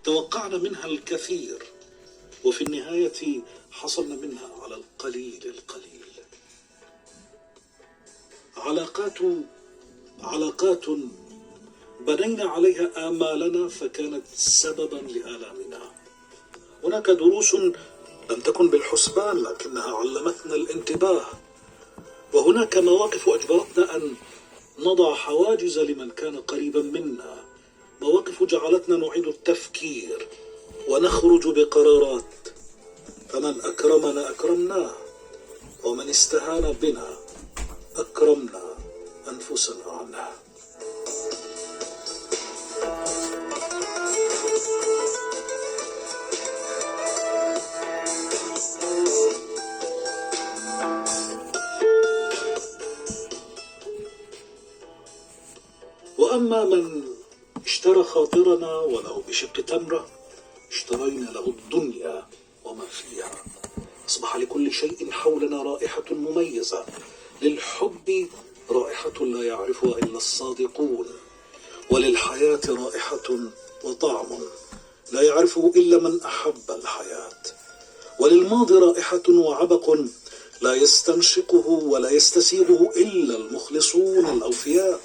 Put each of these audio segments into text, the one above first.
توقعنا منها الكثير، وفي النهاية حصلنا منها على القليل القليل. علاقات بنينا عليها آمالنا فكانت سببا لآلامنا. هناك دروس لم تكن بالحسبان لكنها علمتنا الانتباه، وهناك مواقف أجبرتنا أن نضع حواجز لمن كان قريبا منا، مواقف جعلتنا نعيد التفكير ونخرج بقرارات. فمن أكرمنا أكرمناه، ومن استهان بنا أكرمنا أنفسنا عنه. وأما من اشترى خاطرنا ولو بشق تمرة، اشترينا له الدنيا وما فيها. أصبح لكل شيء حولنا رائحة مميزة، للحب رائحة لا يعرفها إلا الصادقون، وللحياة رائحة وطعم لا يعرفه إلا من أحب الحياة، وللماضي رائحة وعبق لا يستنشقه ولا يستسيغه إلا المخلصون الأوفياء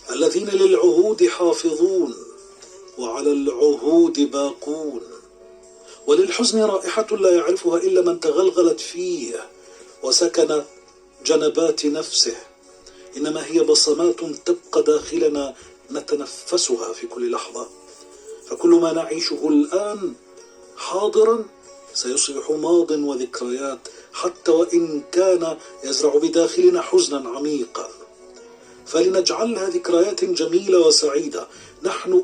الذين للعهود حافظون وعلى العهود باقون. وللحزن رائحة لا يعرفها إلا من تغلغلت فيه وسكن جنبات نفسه، إنما هي بصمات تبقى داخلنا نتنفسها في كل لحظة. فكل ما نعيشه الآن حاضرا سيصبح ماض وذكريات، حتى وإن كان يزرع بداخلنا حزنا عميقا. فلنجعلها ذكريات جميلة وسعيدة نحن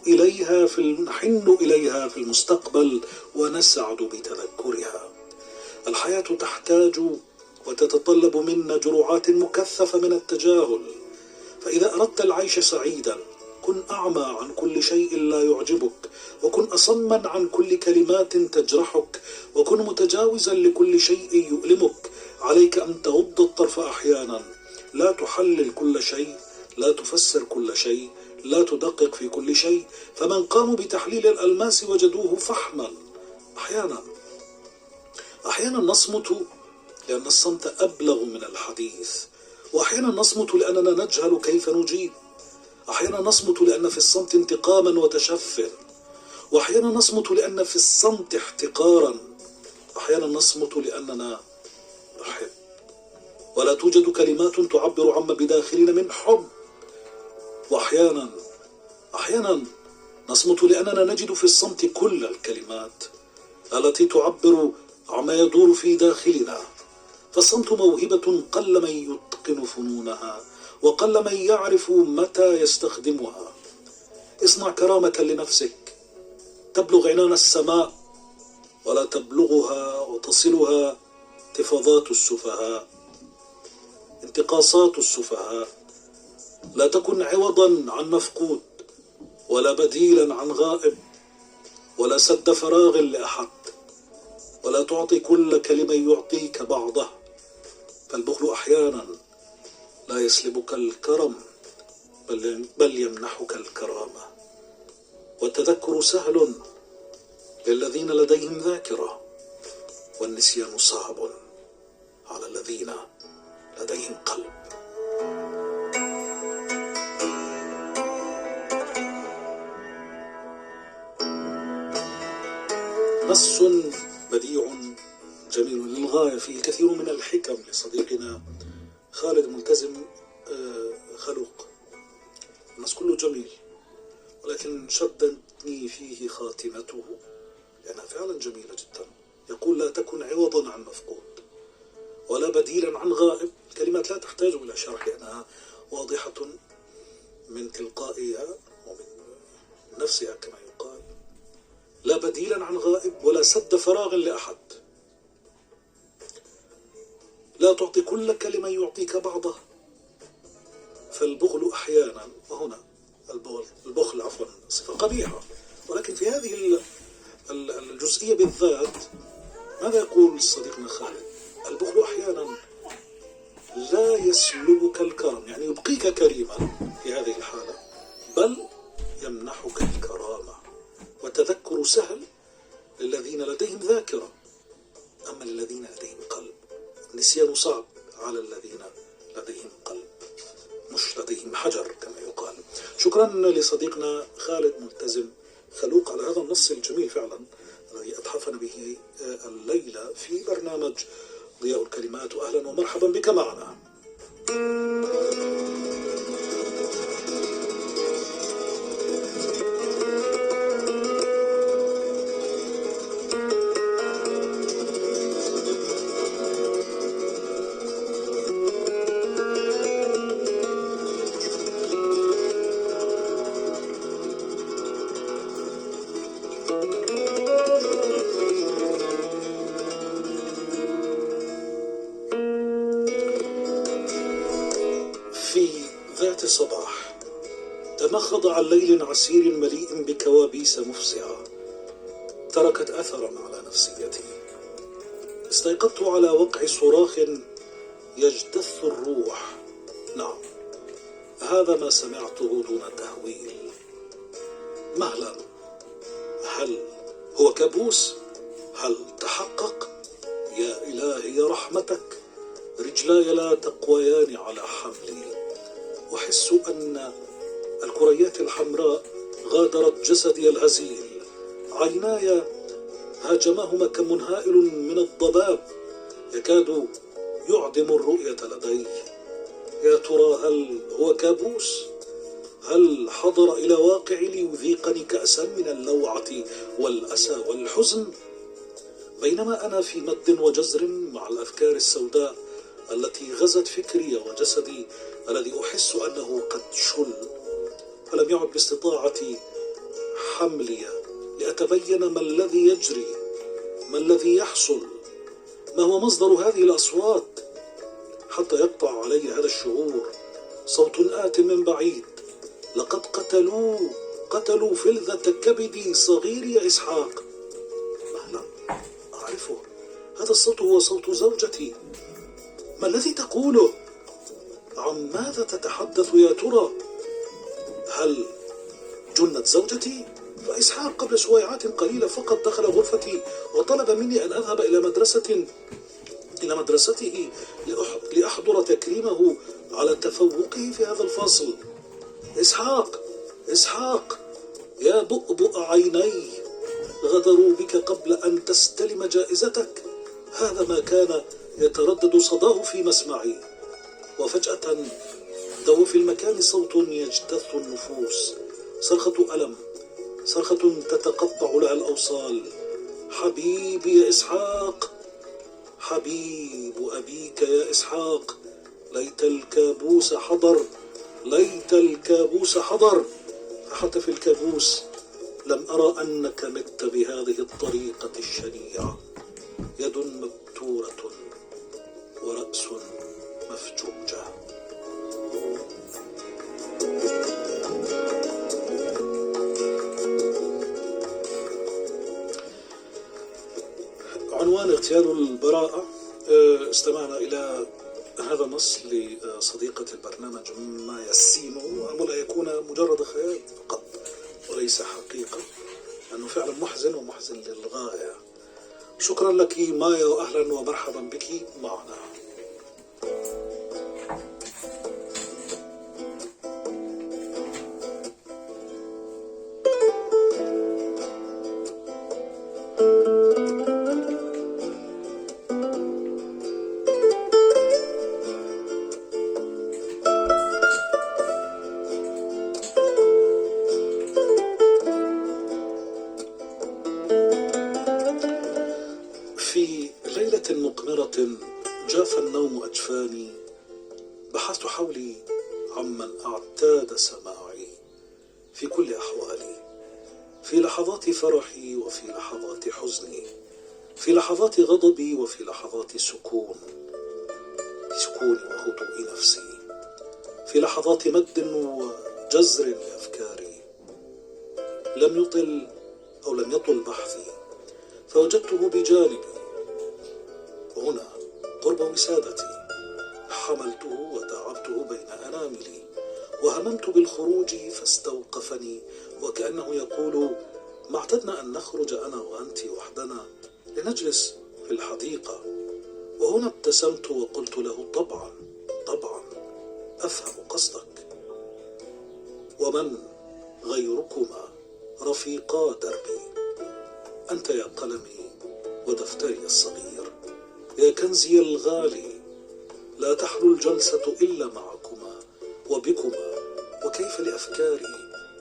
نحن إليها في المستقبل ونسعد بتذكرها. الحياة تحتاج وتتطلب منا جرعات مكثفة من التجاهل. فإذا أردت العيش سعيدا كن أعمى عن كل شيء لا يعجبك، وكن أصما عن كل كلمات تجرحك، وكن متجاوزا لكل شيء يؤلمك. عليك أن تغض الطرف أحيانا، لا تحلل كل شيء، لا تفسر كل شيء، لا تدقق في كل شيء. فمن قاموا بتحليل الألماس وجدوه فحما. أحيانا نصمت لأن الصمت أبلغ من الحديث، وأحيانا نصمت لأننا نجهل كيف نجيب، أحيانا نصمت لأن في الصمت انتقاما وتشفٍ، وأحيانا نصمت لأن في الصمت احتقارا، أحيانا نصمت لأننا نحب. ولا توجد كلمات تعبر عما بداخلنا من حب. وأحيانا نصمت لأننا نجد في الصمت كل الكلمات التي تعبر عما يدور في داخلنا. فالصمت موهبة قل من يتقن فنونها، وقل من يعرف متى يستخدمها. اصنع كرامة لنفسك تبلغ عنان السماء، ولا تبلغها وتصلها انتفاضات السفهاء، انتقاصات السفهاء. لا تكن عوضا عن مفقود، ولا بديلا عن غائب، ولا سد فراغ لأحد، ولا تعطي كل كلمة يعطيك بعضه. فالبخل أحيانا لا يسلبك الكرم بل يمنحك الكرامة. والتذكر سهل للذين لديهم ذاكرة، والنسيان صعب على الذين لديهم قلب. نص بديع جميل للغاية، فيه الكثير من الحكم لصديقنا خالد ملتزم خلوق. النص كله جميل، ولكن شدتني فيه خاتمته لأنها فعلا جميلة جدا. يقول: لا تكن عوضا عن مفقود، ولا بديلا عن غائب. كلمات لا تحتاج إلى شرح لأنها واضحة من تلقائها ومن نفسها كما يقال. لا بديلا عن غائب، ولا سد فراغ لأحد. لا تعطي كل كلمة يعطيك بعضه. فالبخل أحيانا، وهنا البخل صفة قبيحة، ولكن في هذه الجزئية بالذات ماذا يقول صديقنا خالد؟ البخل أحيانا لا يسلبك الكرم، يعني يبقيك كريما في هذه الحالة، بل يمنحك الكرامة سهل للذين لديهم ذاكرة، أما للذين لديهم قلب النسيان صعب على الذين لديهم قلب، مش لديهم حجر كما يقال. شكرا لصديقنا خالد ملتزم خلوق على هذا النص الجميل فعلا الذي أتحفنا به الليلة في برنامج ضياء الكلمات، وأهلا ومرحبا بك معنا. صباح تمخض عن ليل عسير مليء بكوابيس مفزعة تركت أثرا على نفسيتي. استيقظت على وقع صراخ يجتث الروح. نعم، هذا ما سمعته دون تهويل. مهلا، هل هو كابوس؟ هل تحقق؟ يا إلهي يا رحمتك، رجلاي لا تقويان على حملي. أحس أن الكريات الحمراء غادرت جسدي الهزيل. عيناي هاجمهما كم هائل من الضباب يكاد يعدم الرؤية لدي. يا ترى هل هو كابوس؟ هل حضر إلى واقعي ليذيقني كأسا من اللوعة والأسى والحزن؟ بينما أنا في مد وجزر مع الأفكار السوداء التي غزت فكري وجسدي الذي أحس أنه قد شل، فلم يعد باستطاعتي حملي لأتبين ما الذي يجري، ما الذي يحصل، ما هو مصدر هذه الأصوات، حتى يقطع علي هذا الشعور صوت آت من بعيد: لقد قتلوا فلذة كبدي صغيري يا إسحاق. مهلا، أعرفه، هذا الصوت هو صوت زوجتي. ما الذي تقوله؟ عن ماذا تتحدث يا ترى؟ هل جنت زوجتي؟ فإسحاق قبل سويعات قليلة فقط دخل غرفتي وطلب مني أن أذهب إلى مدرسته لأحضر تكريمه على تفوقه في هذا الفصل. إسحاق يا بؤبؤ عيني، غدروا بك قبل أن تستلم جائزتك. هذا ما كان يتردد صداه في مسمعي، وفجأة دو في المكان صوت يجتث النفوس، صرخة ألم، صرخة تتقطع لها الأوصال. حبيبي يا إسحاق، حبيب أبيك يا إسحاق، ليت الكابوس حضر، ليت الكابوس حضر. فحتى في الكابوس لم أرى أنك مت بهذه الطريقة الشنيعة. يد مبتورة ورأس مفجوجة. عنوان اغتيال البراءة. استمعنا إلى هذا النص لصديقة البرنامج مايا السينو، ولا يكون مجرد خيال فقط وليس حقيقة، أنه فعلا محزن ومحزن للغاية. شكرا لك مايا، وأهلا ومرحبا بك معنا. جاف النوم أجفاني، بحثت حولي عمن اعتاد سماعي في كل أحوالي، في لحظات فرحي وفي لحظات حزني، في لحظات غضبي وفي لحظات سكوني وهدوء نفسي، في لحظات مد وجزر لأفكاري. لم يطل بحثي، فوجدته بجانبي هنا قرب وسادتي. حملته وتعبته بين أناملي، وهممت بالخروج فاستوقفني وكأنه يقول: ما اعتدنا أن نخرج أنا وأنت وحدنا لنجلس في الحديقة. وهنا ابتسمت وقلت له: طبعا طبعا أفهم قصدك. ومن غيركما رفيقا دربي، أنت يا قلمي ودفتري الصغير، يا كنزي الغالي، لا تحلو الجلسة إلا معكما وبكما، وكيف لأفكاري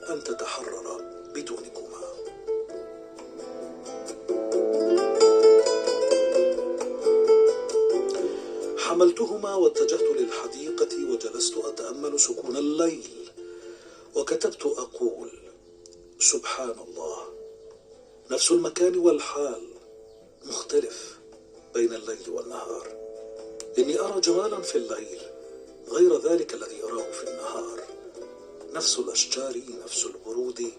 أن تتحرر بدونكما. حملتهما واتجهت للحديقة وجلست أتأمل سكون الليل، وكتبت أقول: سبحان الله، نفس المكان والحال مختلف بين الليل والنهار. إني أرى جمالا في الليل غير ذلك الذي أراه في النهار. نفس الأشجار، نفس الورود،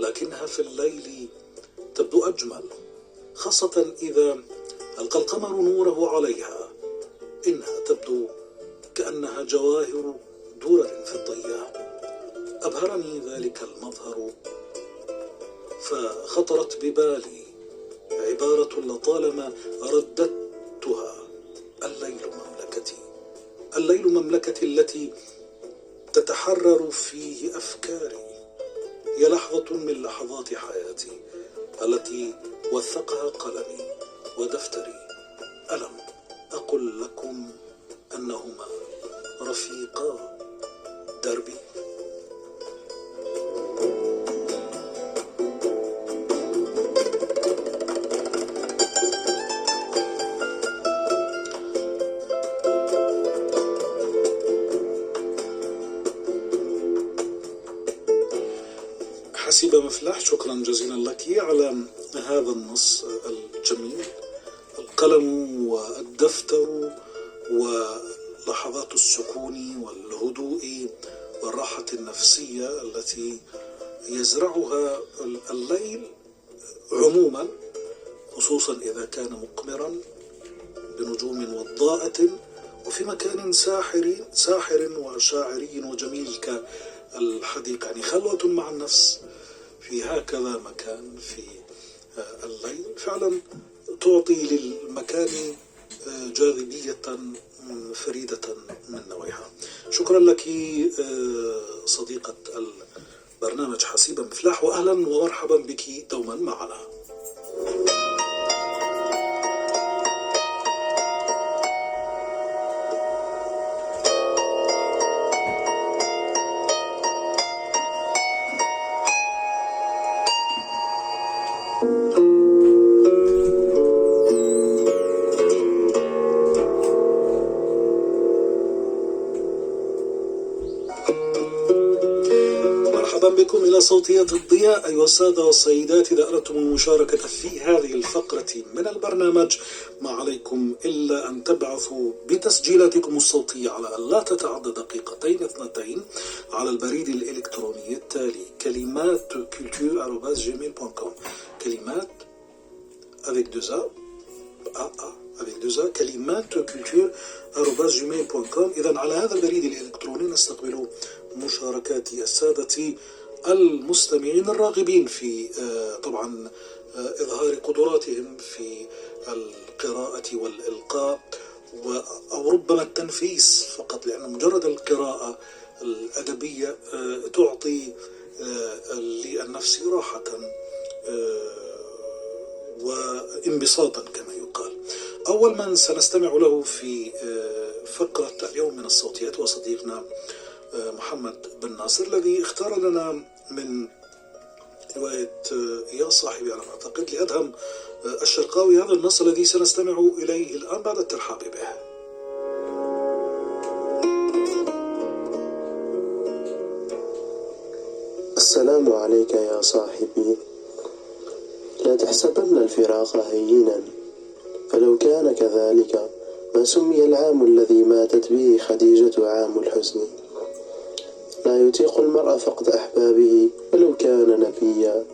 لكنها في الليل تبدو أجمل، خاصة إذا ألقى القمر نوره عليها. إنها تبدو كأنها جواهر درر فضية. أبهرني ذلك المظهر، فخطرت ببالي عبارة لطالما رددتها: الليل مملكتي، الليل مملكتي التي تتحرر فيه أفكاري. هي لحظة من لحظات حياتي التي وثقها قلمي ودفتري. ألم أقل لكم أنهما رفيقا دربي؟ حسيبة مفلح، شكرا جزيلا لك على هذا النص الجميل. القلم والدفتر ولحظات السكون والهدوء والراحة النفسية التي يزرعها الليل عموما، خصوصا إذا كان مقمرا بنجوم وضاءة وفي مكان ساحر وشاعري وجميل كالحديقة. يعني خلوة مع النفس في هكذا مكان في الليل فعلا تعطي للمكان جاذبية فريدة من نوعها. شكرا لك صديقة البرنامج حسيبة مفلح، وأهلا ومرحبا بك دوما معنا. بكم إلى صوتيات الضياء. أيها السادة والسيدات، إذا أردتم المشاركة في هذه الفقرة من البرنامج ما عليكم إلا أن تبعثوا بتسجيلاتكم الصوتية على أن لا تتعدى دقيقتين 2 على البريد الإلكتروني التالي: كلمات culture@gmail.com. كلمات avec 2 كلمات culture@gmail.com. إذن على هذا البريد الإلكتروني نستقبل مشاركات السادة المستمعين الراغبين في طبعا إظهار قدراتهم في القراءة والإلقاء أو ربما التنفيس فقط، لأن مجرد القراءة الأدبية تعطي للنفس راحة وانبساطا كما يقال. أول من سنستمع له في فقرة اليوم من الصوتيات هو صديقنا محمد بن ناصر، الذي اختار لنا من رواية يا صاحبي على ما أعتقد لأدهم الشرقاوي هذا النص الذي سنستمع إليه الآن بعد الترحاب به. السلام عليك يا صاحبي، لا تحسبن الفراق هينا، فلو كان كذلك ما سمي العام الذي ماتت به خديجة عام الحزن. لا يطيق المرء فقد أحبابه ولو كان نبيا.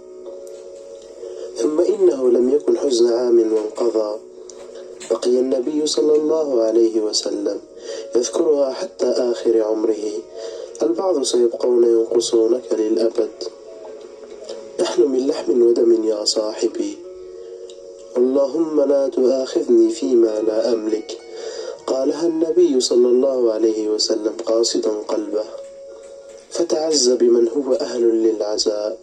ثم إنه لم يكن حزن عام وانقضى، بقي النبي صلى الله عليه وسلم يذكرها حتى آخر عمره. البعض سيبقون ينقصونك للأبد. نحن من لحم ودم يا صاحبي، اللهم لا تؤاخذني فيما لا أملك. قالها النبي صلى الله عليه وسلم قاصدا قلبه، فتعز بمن هو أهل للعزاء.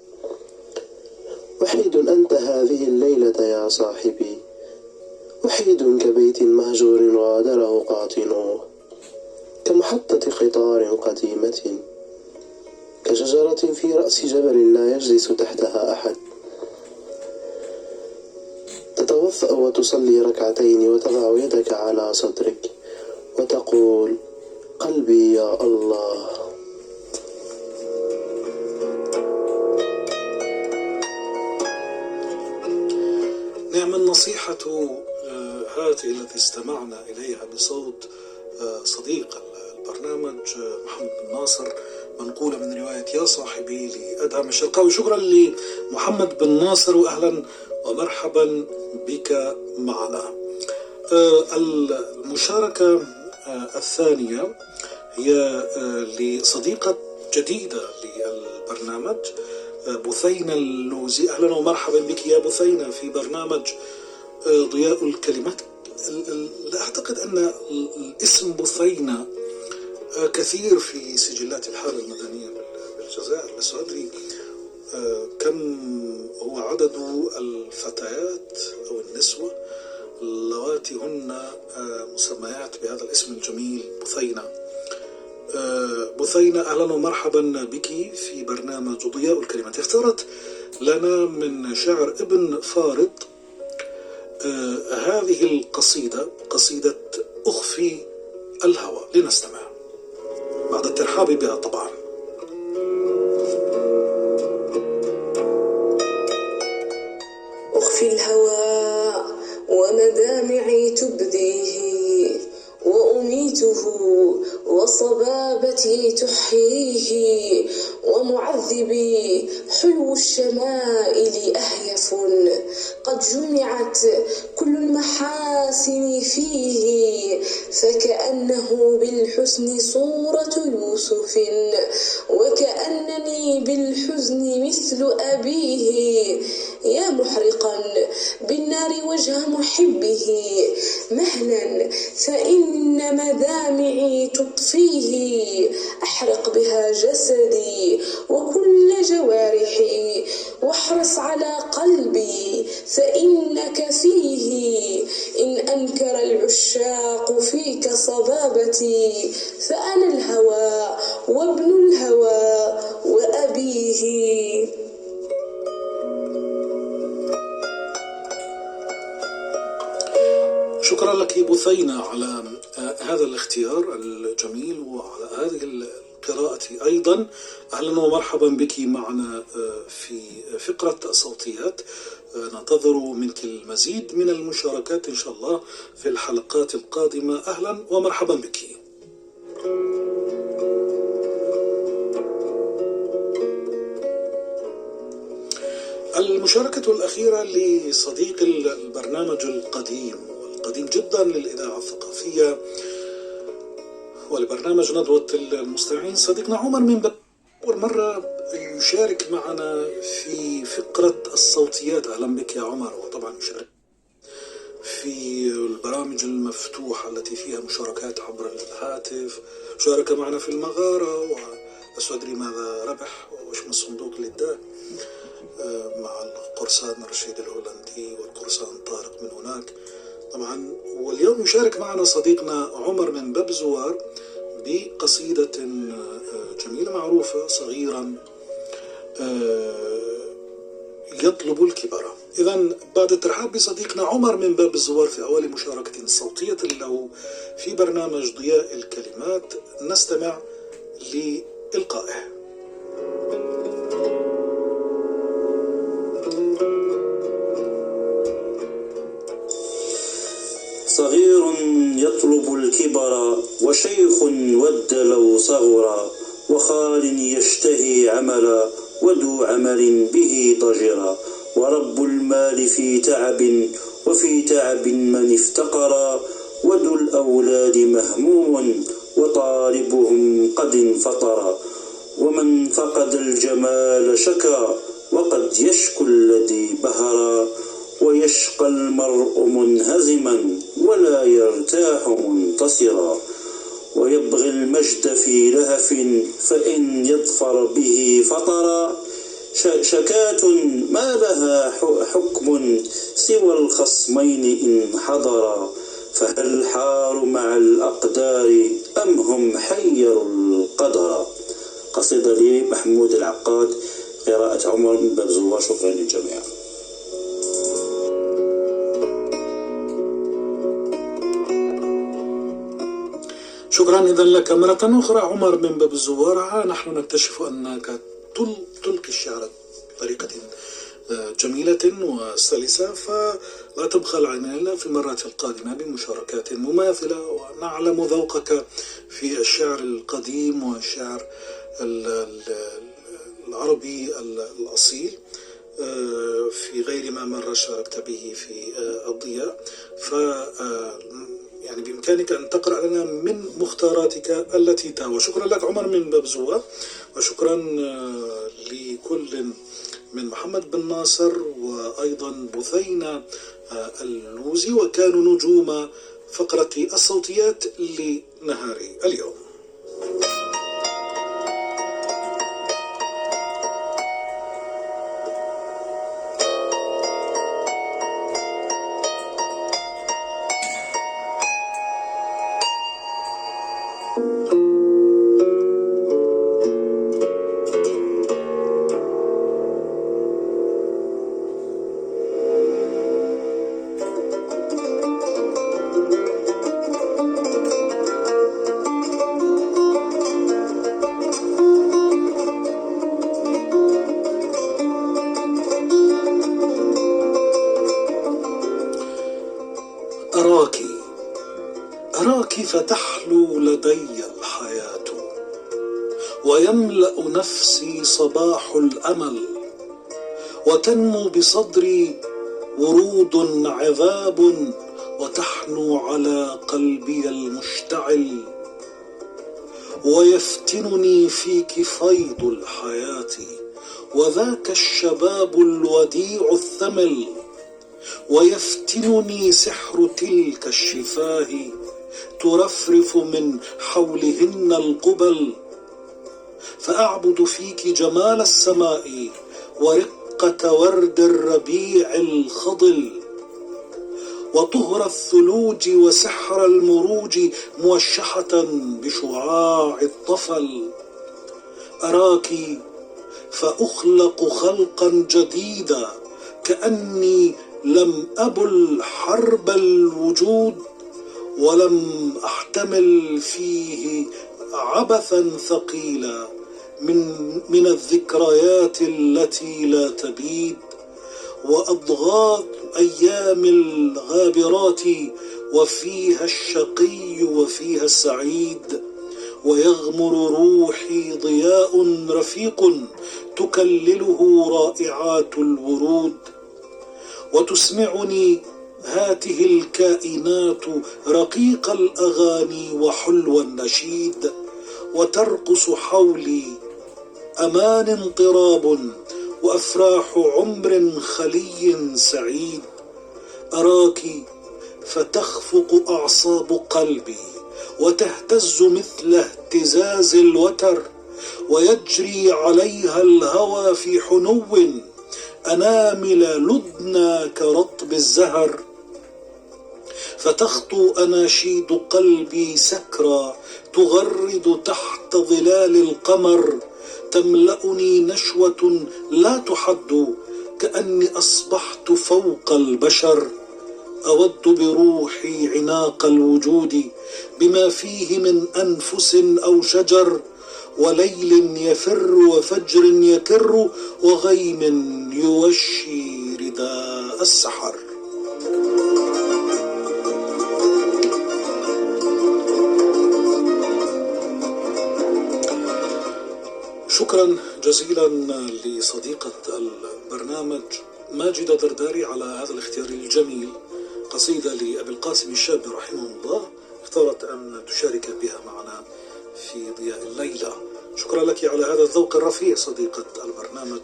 وحيد أنت هذه الليلة يا صاحبي، وحيد كبيت مهجور غادره قاطنوه، كمحطة قطار قديمة، كشجرة في رأس جبل لا يجلس تحتها أحد. تتوضأ وتصلي ركعتين وتضع يدك على صدرك وتقول: قلبي يا الله. نعم النصيحة هذه التي استمعنا إليها بصوت صديق البرنامج محمد بن ناصر، منقولة من رواية يا صاحبي لأدهم الشرقاوي. شكرا لمحمد بن ناصر وأهلا ومرحبا بك معنا. المشاركة الثانية هي لصديقة جديدة للبرنامج بثينة اللوزي. أهلا ومرحبا بك يا بثينة في برنامج ضياء الكلمات. أعتقد أن الاسم بثينة كثير في سجلات الحالة المدنية بالجزائر، بس أدري كم هو عدد الفتيات أو النسوة اللواتي هن مسميات بهذا الاسم الجميل بثينة. بثينة أهلا ومرحبا بك في برنامج ضياء الكلمات. اختارت لنا من شعر ابن فارض هذه القصيدة، قصيدة أخفي الهوى، لنستمع بعد الترحاب بها طبعا. أخفي الهوى ومدامعي تبديه، وأميته وصبابتي تحييه، ومعذبي حلو الشمائل أهيف، قد جمعت كل المحاسن فيه، فكأنه بالحسن صورة يوسف، وكأنني بالحزن مثل أبيه، يا محرقا بالنار وجه محبه، مهلا فإن مدامعي تطفيه، أحرق بها جسدي وكل جوارحي، واحرص على قلبي فإنك فيه، إن أنكر العشاق فيك صبابتي، فأنا الهوى وابن الهوى وأبيه. شكرا لك بثينة على هذا الاختيار الجميل وعلى هذه القراءة أيضا. أهلا ومرحبا بك معنا في فقرة الصوتيات. ننتظر منك المزيد من المشاركات إن شاء الله في الحلقات القادمة. أهلا ومرحبا بك. المشاركة الأخيرة لصديق البرنامج القديم جدا للإذاعة الثقافية ولبرنامج ندوة المستمعين، صديقنا عمر من أول مرة يشارك معنا في فقرة الصوتيات. أهلا بك يا عمر. وطبعا يشارك في البرامج المفتوحة التي فيها مشاركات عبر الهاتف، شارك معنا في المغارة وبس أدري ماذا ربح وش من الصندوق للداء مع القرصان رشيد الهولندي والقرصان طارق من هناك طبعا. واليوم يشارك معنا صديقنا عمر من باب زوار بقصيدة جميلة معروفة صغيرا يطلب الكبر. إذا بعد الترحاب بصديقنا عمر من باب الزوار في أول مشاركة صوتية له في برنامج ضياء الكلمات، نستمع لإلقائه. صغير يطلب الكبر وشيخ ود لو صغرا، وخال يشتهي عملا وذو عمل به ضجرا، ورب المال في تعب وفي تعب من افتقرا، وذو الأولاد مهموم وطالبهم قد انفطرا، ومن فقد الجمال شكا وقد وقد يشكو الذي بهر، ويشقى المرء منهزما ولا يرتاح منتصرا، ويبغي المجد في لهف فإن يظفر به فطرا، شكاة ما لها حكم سوى الخصمين إن حضرا، فهل حاروا مع الأقدار أم هم حيروا القدر. قصيدة لمحمود العقاد، قراءة عمر بن بابزوة. شكرا للجميع. شكرا إذا لك مرة أخرى عمر بن باب الزوارعة. نحن نكتشف أنك تلقي الشعر بطريقة جميلة وسلسة، فلا تبخل علينا في المرات القادمة بمشاركات مماثلة، ونعلم ذوقك في الشعر القديم والشعر العربي الأصيل في غير ما مر شاركت به في الضياء. يعني بإمكانك أن تقرأ لنا من مختاراتك التي تهوى. شكرا لك عمر من بابزوة، وشكرا لكل من محمد بن ناصر وأيضا بثينة اللوزي، وكانوا نجوم فقرة الصوتيات لنهار اليوم. أراك فتحلو لدي الحياة، ويملأ نفسي صباح الأمل، وتنمو بصدري ورود عذاب، وتحنو على قلبي المشتعل، ويفتنني فيك فيض الحياة، وذاك الشباب الوديع الثمل، ويفتنني سحر تلك الشفاه، ترفرف من حولهن القبل، فأعبد فيك جمال السماء ورقة ورد الربيع الخضل، وطهر الثلوج وسحر المروج موشحة بشعاع الطفل. أراك فأخلق خلقا جديدا، كأني لم أبل حرب الوجود، ولم أحتمل فيه عبثا ثقيلا من الذكريات التي لا تبيد، وأضغاث أيام الغابرات، وفيها الشقي وفيها السعيد، ويغمر روحي ضياء رفيق تكلله رائعات الورود، وتسمعني هاته الكائنات رقيق الأغاني وحلو النشيد، وترقص حولي أمان اضطراب وأفراح عمر خلي سعيد. أراك فتخفق أعصاب قلبي وتهتز مثل اهتزاز الوتر، ويجري عليها الهوى في حنو، أنامل لدنا كرطب الزهر، فتخطو أناشيد قلبي سكرى تغرد تحت ظلال القمر، تملأني نشوة لا تحد، كأني أصبحت فوق البشر. أود بروحي عناق الوجود بما فيه من أنفس أو شجر، وليل يفر وفجر يكر، وغيم يوشي رداء السحر. شكرا جزيلا لصديقة البرنامج ماجدة درداري على هذا الاختيار الجميل. قصيدة لأبي القاسم الشابي رحمه الله، اختارت أن تشارك بها معنا في ضياء الليلة. شكرا لك على هذا الذوق الرفيع صديقة البرنامج،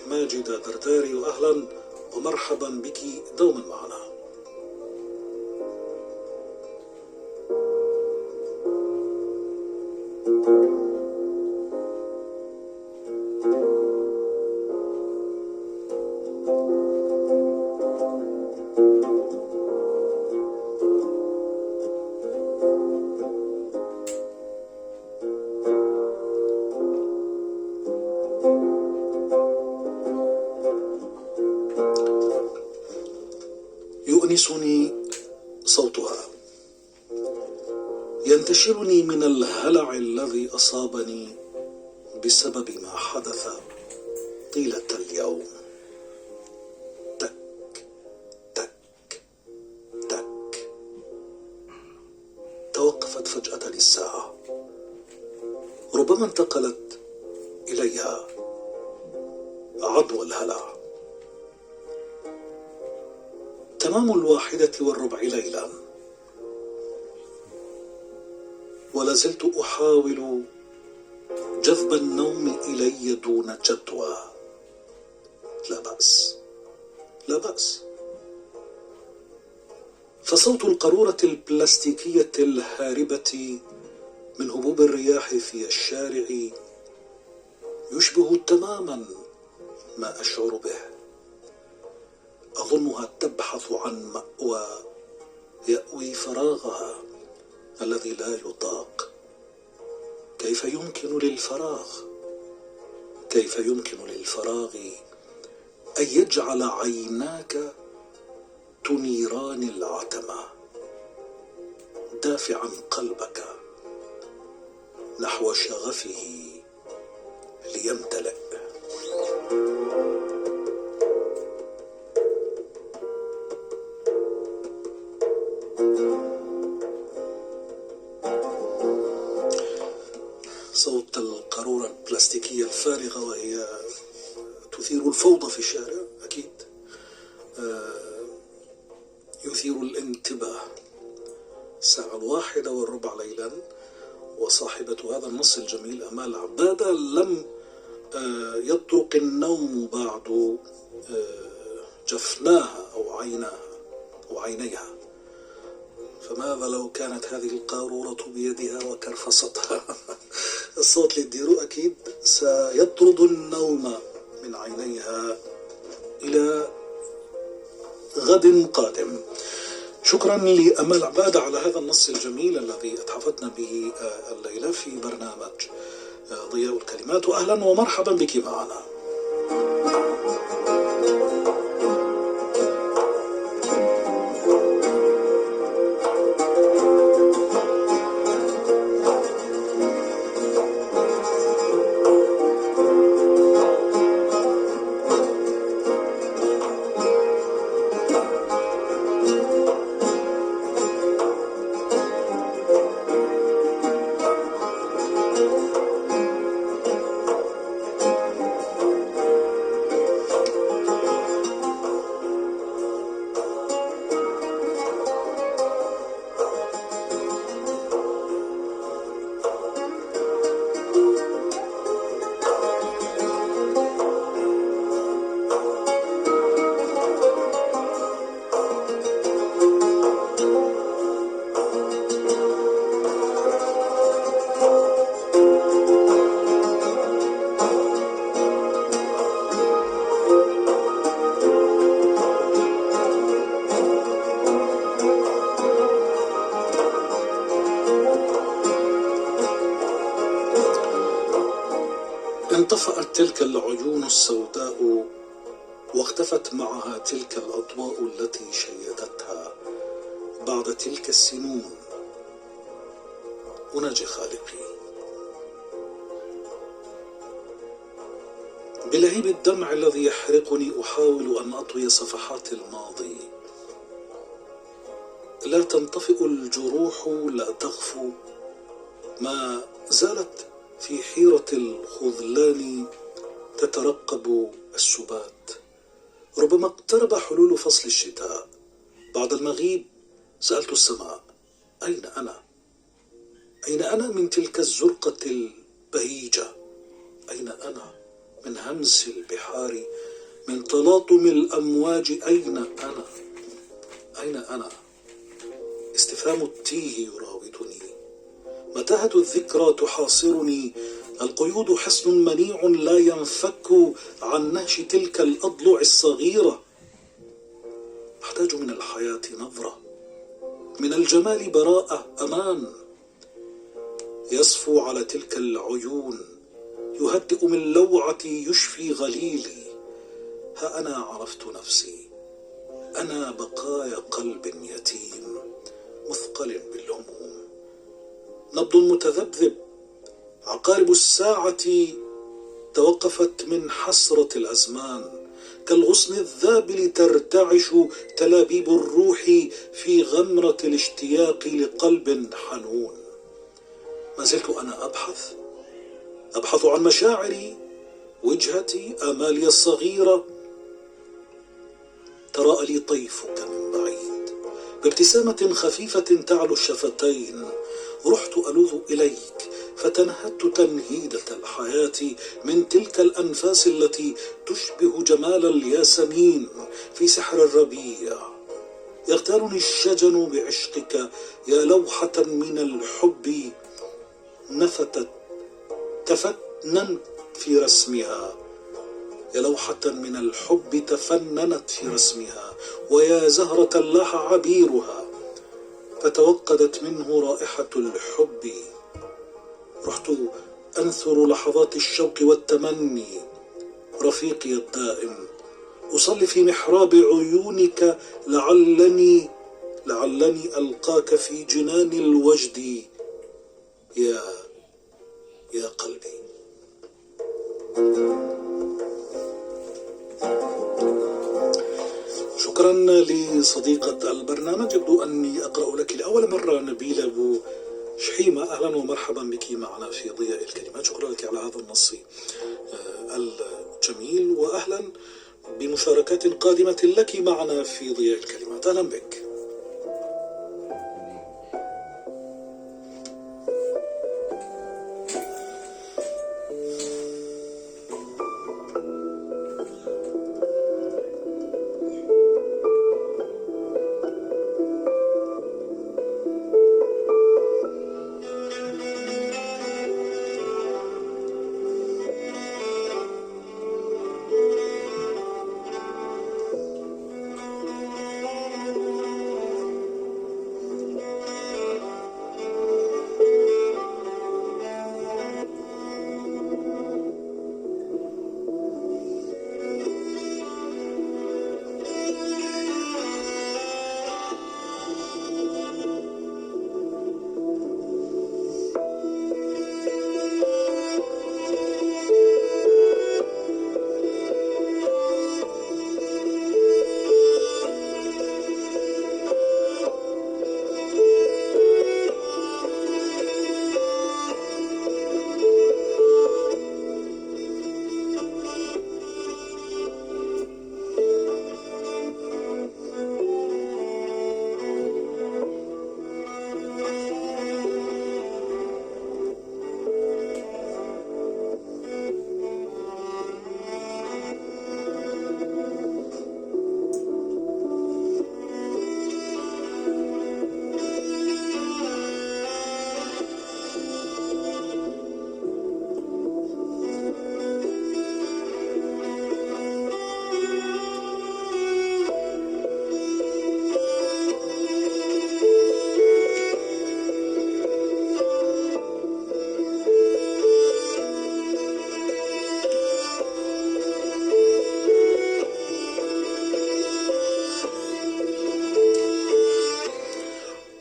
ماجدة درداري، وأهلا ومرحبا بك دوما معنا. يؤنسني صوتها، ينتشلني من الهلع الذي أصابني بسبب ما حدث طيلة اليوم. تك تك تك، توقفت فجأة الساعة، ربما انتقلت إليها عضو الهلع. تمام 1:15 ليلا، ولازلت أحاول جذب النوم إلي دون جدوى. لا بأس لا بأس، فصوت القارورة البلاستيكية الهاربة من هبوب الرياح في الشارع يشبه تماما ما أشعر به. أظنها تبحث عن مأوى يأوي فراغها الذي لا يطاق. كيف يمكن للفراغ أن يجعل عيناك تنيران العتمة، دافعا قلبك نحو شغفه ليمتلئ. صوت القارورة البلاستيكية الفارغة وهي تثير الفوضى في الشارع أكيد يثير الانتباه. الساعة 1:15 ليلا، وصاحبة هذا النص الجميل أمال عبادة لم يطرق النوم بعد جفناها أو عينيها. فماذا لو كانت هذه القارورة بيدها وكرفصتها؟ الصوت اللي تديره أكيد سيطرد النوم من عينيها إلى غد قادم. شكرا لأمال عبادة على هذا النص الجميل الذي أتحفتنا به الليلة في برنامج ضياء الكلمات، وأهلا ومرحبا بك معنا. انطفأت تلك العيون السوداء، واختفت معها تلك الأضواء التي شيدتها. بعد تلك السنون أناجي خالقي بلهيب الدمع الذي يحرقني. أحاول أن أطوي صفحات الماضي. لا تنطفئ الجروح، لا تغفو، ما زالت في حيرة الخذلان تترقب السبات. ربما اقترب حلول فصل الشتاء. بعد المغيب سألت السماء: أين أنا؟ أين أنا من تلك الزرقة البهيجة؟ أين أنا من همس البحار، من تلاطم الأمواج. أين أنا؟ أين أنا؟ استفهام التيه يراودني، متاهة الذكرى تحاصرني، القيود حصن منيع لا ينفك عن نهش تلك الأضلع الصغيرة. أحتاج من الحياة نظرة، من الجمال براءة، أمان يصفو على تلك العيون، يهدئ من لوعتي، يشفي غليلي. ها أنا عرفت نفسي، أنا بقايا قلب يتيم مثقل بالهموم، نبض متذبذب، عقارب الساعة توقفت من حسرة الأزمان، كالغصن الذابل ترتعش تلابيب الروح في غمرة الاشتياق لقلب حنون. ما زلت أنا أبحث عن مشاعري، وجهتي، آمالي الصغيرة. تراءى لي طيفك من بعيد بابتسامة خفيفة تعلو الشفتين، رحت ألوذ إليك فتنهدت تنهيدة الحياة من تلك الأنفاس التي تشبه جمال الياسمين في سحر الربيع. يغتالني الشجن بعشقك يا لوحة من الحب نفتت تفننت في رسمها، يا لوحة من الحب تفننت في رسمها، ويا زهرة لاح عبيرها فتوقدت منه رائحة الحب. رحت أنثر لحظات الشوق والتمني، رفيقي الدائم، أصلي في محراب عيونك لعلني ألقاك في جنان الوجد يا قلبي. شكرا لصديقة البرنامج. يبدو أني أقرأ لك لأول مرة نبيل أبو شحيمة، أهلا ومرحبا بك معنا في ضياء الكلمات. شكرا لك على هذا النص الجميل، وأهلا بمشاركات قادمة لك معنا في ضياء الكلمات. أهلا بك.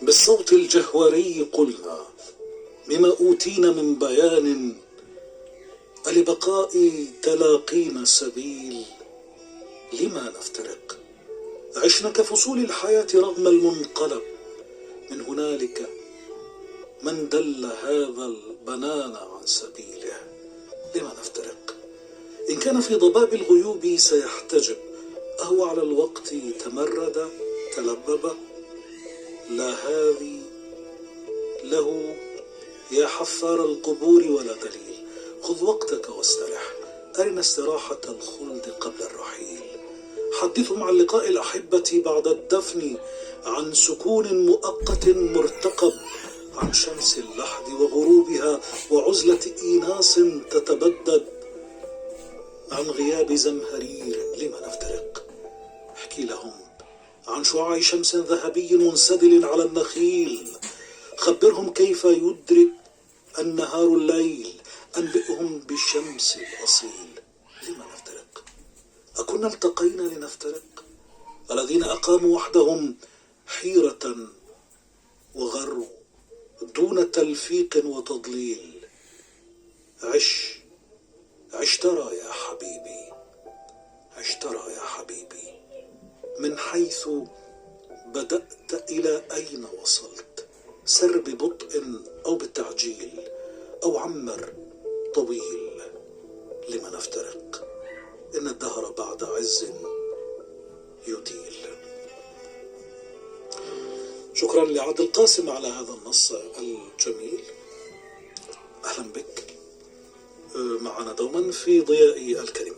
بالصوت الجهوري قلنا بما أوتينا من بيان، ألبقاء تلاقينا سبيل، لما نفترق؟ عشنا كفصول الحياة رغم المنقلب، من هنالك من دل هذا البنان عن سبيله، لما نفترق؟ إن كان في ضباب الغيوب سيحتجب، أهو على الوقت تمرد تلبب؟ لا هذه له يا حفار القبور ولا دليل، خذ وقتك واسترح، أرنا استراحة الخلد قبل الرحيل. حدثهم عن لقاء الأحبة بعد الدفن، عن سكون مؤقت مرتقب، عن شمس اللحد وغروبها وعزلة إيناس تتبدد، عن غياب زمهرير لما نفترق. احكي لهم عن شعاع شمس ذهبي منسدل على النخيل. خبرهم كيف يدرك النهار الليل. أنبئهم بالشمس الأصيل. لما نفترق؟ أكنا التقينا لنفترق؟ الذين أقاموا وحدهم حيرة وغروا دون تلفيق وتضليل. عش ترى يا حبيبي، عش ترى يا حبيبي، من حيث بدأت إلى أين وصلت. سر ببطء أو بالتعجيل، أو عمر طويل. لما نفترق؟ إن الدهر بعد عز يديل. شكرا لعبد القاسم على هذا النص الجميل. أهلا بك معنا دوما في ضياء الكريم.